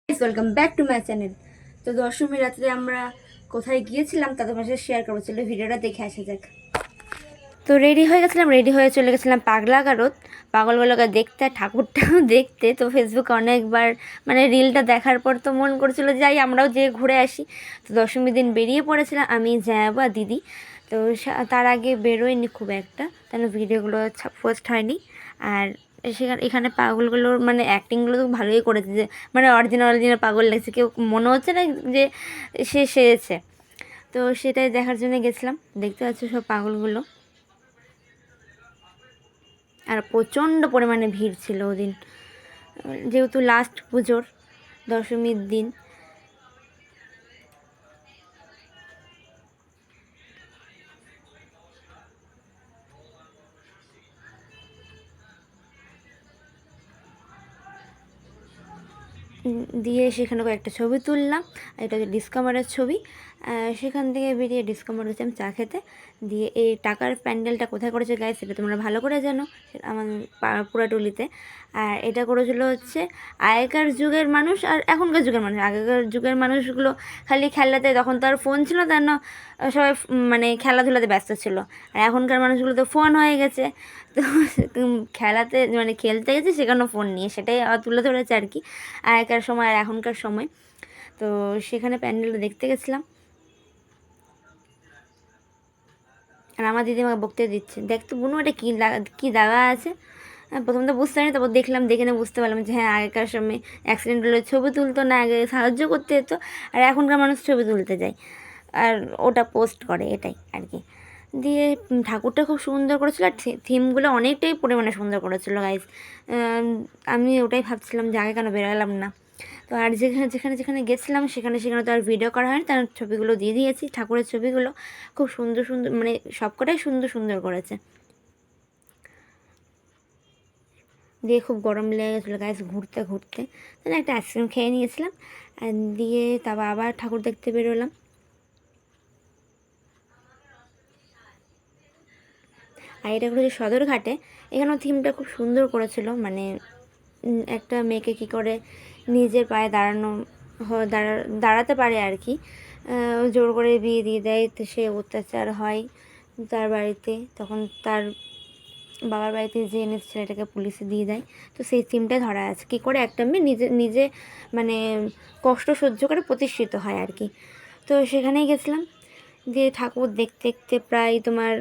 Welcome back to my channel. তো দশমী রাত্রে আমরা কোথায় গিয়েছিলাম তাদের সাথে শেয়ার করবো, চলো ভিডিওটা দেখে আসা যাক। তো রেডি হয়ে গেছিলাম, রেডি হয়ে চলে গেছিলাম পাগলা গারদ, পাগলগুলোকে দেখতে, ঠাকুরটাও দেখতে। তো ফেসবুকে অনেকবার মানে রিলটা দেখার পর তো মন করছিল যাই আমরাও যেয়ে ঘুরে আসি। তো দশমীর দিন বেরিয়ে পড়েছিলাম আমি, জ্যাবা, দিদি। তো তার আগে বেরোয়নি খুব একটা, কেন ভিডিওগুলো পোস্ট হয়নি। আর এখানে পাগলগুলোর মানে অ্যাক্টিংগুলো তো ভালোই করেছে, যে মানে অরিজিনাল অরিজিনাল পাগল লাগছে, কেউ মনে হচ্ছে না যে সে সেরেছে। তো সেটাই দেখার জন্য গেছিলাম, দেখতে পাচ্ছ সব পাগলগুলো। আর প্রচণ্ড পরিমাণে ভিড় ছিল ওদিন, যেহেতু লাস্ট পুজোর দশমীর দিন। দিয়ে সেখানে কয়েকটা ছবি তুললাম। এটা হচ্ছে ডিসকভারের ছবি। সেখান থেকে বেরিয়ে ডিসকভার গেছিলাম চা খেতে। দিয়ে এই টাকার প্যান্ডেলটা কোথায় করেছে গাইস সেটা তোমরা ভালো করে জানো, আমার পুরাটুলিতে। আর এটা করেছিল হচ্ছে আগেকার যুগের মানুষ আর এখনকার যুগের মানুষ। আগেকার যুগের মানুষগুলো খালি খেলাতে, তখন তো আর ফোন ছিল তার না, সবাই মানে খেলাধুলাতে ব্যস্ত ছিল। আর এখনকার মানুষগুলো তো ফোন হয়ে গেছে, তো খেলাতে মানে খেলতে গেছে সেখানেও ফোন নিয়ে, সেটাই তুলে ধরেছে আর কি, আগেকার সময় আর এখনকার সময়। তো সেখানে প্যান্ডেলটা দেখতে গেছিলাম। আর আমার দিদি আমাকে বকতে দিচ্ছে, দেখ তো বোনু এটা কী দাগা আছে। প্রথম তো বুঝতে পারিনি, তারপর দেখলাম, দেখে নিয়ে বুঝতে পারলাম যে হ্যাঁ আগেকার সময় অ্যাক্সিডেন্ট হলে ছবি তুলতো না, আগে সাহায্য করতে যেত, আর এখনকার মানুষ ছবি তুলতে যায় আর ওটা পোস্ট করে, এটাই আর কি। দিয়ে ঠাকুরটা খুব সুন্দর করেছিল, আর থিমগুলো অনেকটাই পরিমাণে সুন্দর করেছিল গাইজ। আমি ওটাই ভাবছিলাম যে আগে কেন বেরোলাম না। তো আর যেখানে যেখানে যেখানে গেছিলাম সেখানে সেখানে তো আর ভিডিও করা হয়নি, তার ছবিগুলো দিয়ে দিয়েছি, ঠাকুরের ছবিগুলো খুব সুন্দর সুন্দর, মানে সবকটাই সুন্দর সুন্দর করেছে। দিয়ে খুব গরম লেগে গেছিলো গাইজ ঘুরতে ঘুরতে, তাহলে একটা আইসক্রিম খেয়ে নিয়েছিলাম। আর দিয়ে তারপর আবার ঠাকুর দেখতে বেরোলাম। আর এটা করেছে সদরঘাটে, এখানেও থিমটা খুব সুন্দর করেছিল, মানে একটা মেয়েকে কী করে নিজের পায়ে দাঁড়াতে পারে আর কি, জোর করে বিয়ে দিয়ে দেয়, তো সে অত্যাচার হয় তার বাড়িতে, তখন তার বাবার বাড়িতে যে এনে ছেলেটাকে পুলিশে দিয়ে দেয়। তো সেই থিমটাই ধরা আছে, কী করে একটা মেয়ে নিজে নিজে মানে কষ্ট সহ্য করে প্রতিষ্ঠিত হয় আর কি। তো সেখানেই গেছিলাম। দিয়ে ঠাকুর দেখতে দেখতে প্রায় তোমার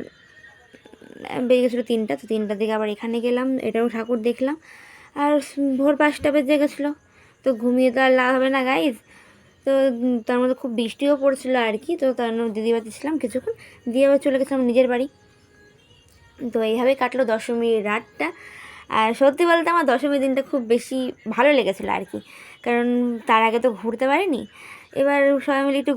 বেজে গেছিলো 3টা। তো 3টার দিকে আবার এখানে গেলাম, এটাও ঠাকুর দেখলাম। আর ভোর 5টা বেজে গেছিলো। তো ঘুমিয়ে তো আর লাভ হবে না গাইজ। তো তার মধ্যে খুব বৃষ্টিও পড়ছিলো আর কি, তো তার দিদি বাড়িতে ছিলাম কিছুক্ষণ, দিয়ে আবার চলে গেছিলাম নিজের বাড়ি। তো এইভাবেই কাটলো দশমীর রাতটা। আর সত্যি বলতে আমার দশমীর দিনটা খুব বেশি ভালো লেগেছিলো আর কি, কারণ তার আগে তো ঘুরতে পারিনি। এবার সবাই মিলে একটু